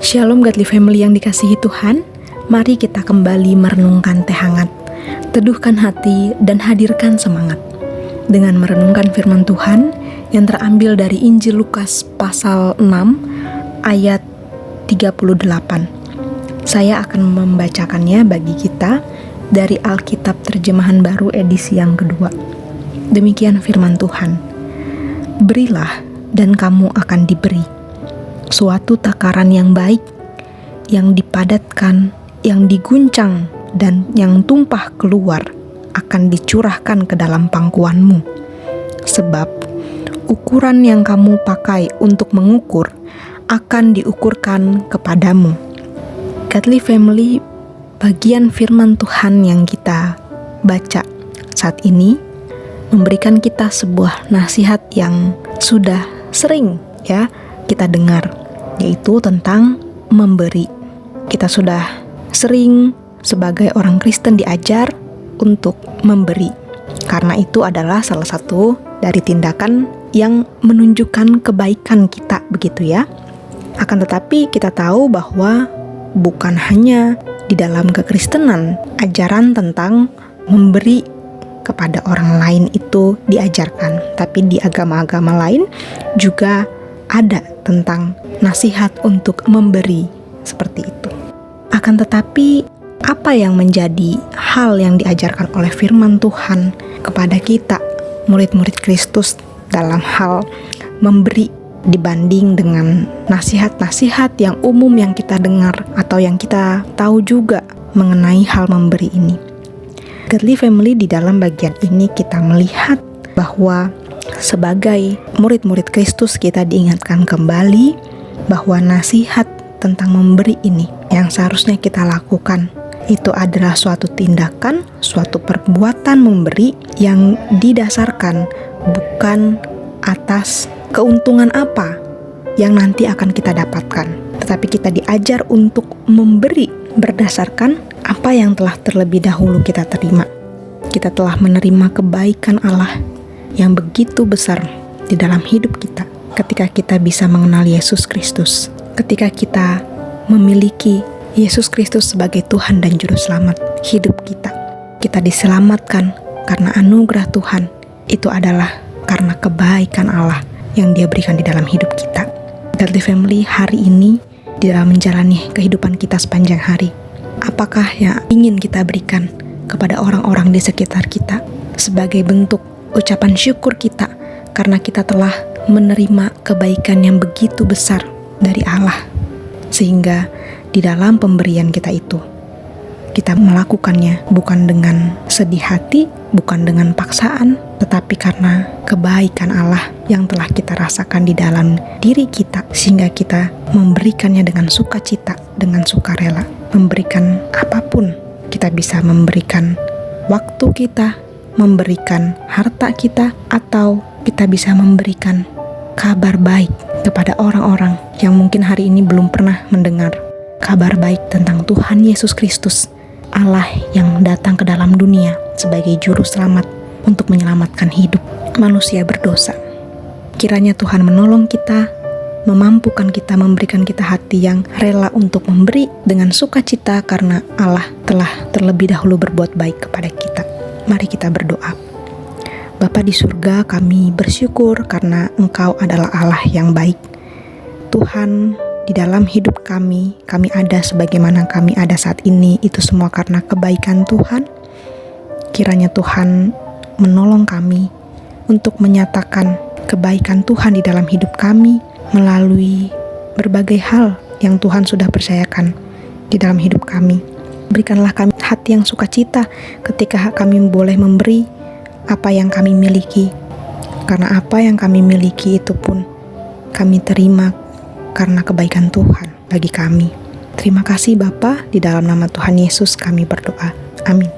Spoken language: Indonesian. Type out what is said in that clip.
Shalom Godly Family yang dikasihi Tuhan. Mari kita kembali merenungkan teh hangat, teduhkan hati dan hadirkan semangat dengan merenungkan firman Tuhan yang terambil dari Injil Lukas pasal 6 ayat 38. Saya akan membacakannya bagi kita dari Alkitab Terjemahan Baru edisi yang kedua. Demikian firman Tuhan. Berilah dan kamu akan diberi. Suatu takaran yang baik, yang dipadatkan, yang diguncang, dan yang tumpah keluar akan dicurahkan ke dalam pangkuanmu. Sebab ukuran yang kamu pakai untuk mengukur akan diukurkan kepadamu. Godly Family, bagian firman Tuhan yang kita baca saat ini memberikan kita sebuah nasihat yang sudah sering kita dengar, yaitu tentang memberi. Kita sudah sering sebagai orang Kristen diajar untuk memberi, karena itu adalah salah satu dari tindakan yang menunjukkan kebaikan kita, begitu ya. Akan tetapi kita tahu bahwa bukan hanya di dalam kekristenan ajaran tentang memberi kepada orang lain itu diajarkan, tapi di agama-agama lain juga ada tentang nasihat untuk memberi seperti itu. Akan tetapi apa yang menjadi hal yang diajarkan oleh firman Tuhan kepada kita, murid-murid Kristus, dalam hal memberi dibanding dengan nasihat-nasihat yang umum yang kita dengar atau yang kita tahu juga mengenai hal memberi ini? Godly Family, di dalam bagian ini kita melihat bahwa sebagai murid-murid Kristus kita diingatkan kembali bahwa nasihat tentang memberi ini yang seharusnya kita lakukan itu adalah suatu tindakan, suatu perbuatan memberi yang didasarkan bukan atas keuntungan apa yang nanti akan kita dapatkan, tetapi kita diajar untuk memberi berdasarkan apa yang telah terlebih dahulu kita terima. Kita telah menerima kebaikan Allah yang begitu besar di dalam hidup kita ketika kita bisa mengenal Yesus Kristus, ketika kita memiliki Yesus Kristus sebagai Tuhan dan Juru Selamat hidup kita. Kita diselamatkan karena anugerah Tuhan. Itu adalah karena kebaikan Allah yang Dia berikan di dalam hidup kita. Godly Family, hari ini di dalam menjalani kehidupan kita sepanjang hari, apakah yang ingin kita berikan kepada orang-orang di sekitar kita sebagai bentuk ucapan syukur kita karena kita telah menerima kebaikan yang begitu besar dari Allah, sehingga di dalam pemberian kita itu kita melakukannya bukan dengan sedih hati, bukan dengan paksaan, tetapi karena kebaikan Allah yang telah kita rasakan di dalam diri kita, sehingga kita memberikannya dengan sukacita, dengan sukarela. Memberikan apapun, kita bisa memberikan waktu kita, memberikan harta kita, atau kita bisa memberikan kabar baik kepada orang-orang yang mungkin hari ini belum pernah mendengar kabar baik tentang Tuhan Yesus Kristus, Allah yang datang ke dalam dunia sebagai juru selamat untuk menyelamatkan hidup manusia berdosa. Kiranya Tuhan menolong kita, memampukan kita, memberikan kita hati yang rela untuk memberi dengan sukacita karena Allah telah terlebih dahulu berbuat baik kepada kita. Mari kita berdoa. Bapa di surga, kami bersyukur karena Engkau adalah Allah yang baik. Tuhan, di dalam hidup kami ada sebagaimana kami ada saat ini, itu semua karena kebaikan Tuhan. Kiranya Tuhan menolong kami untuk menyatakan kebaikan Tuhan di dalam hidup kami melalui berbagai hal yang Tuhan sudah percayakan di dalam hidup kami. Berikanlah kami hati yang sukacita ketika kami boleh memberi apa yang kami miliki, karena apa yang kami miliki itu pun kami terima karena kebaikan Tuhan bagi kami. Terima kasih Bapa, di dalam nama Tuhan Yesus kami berdoa. Amin.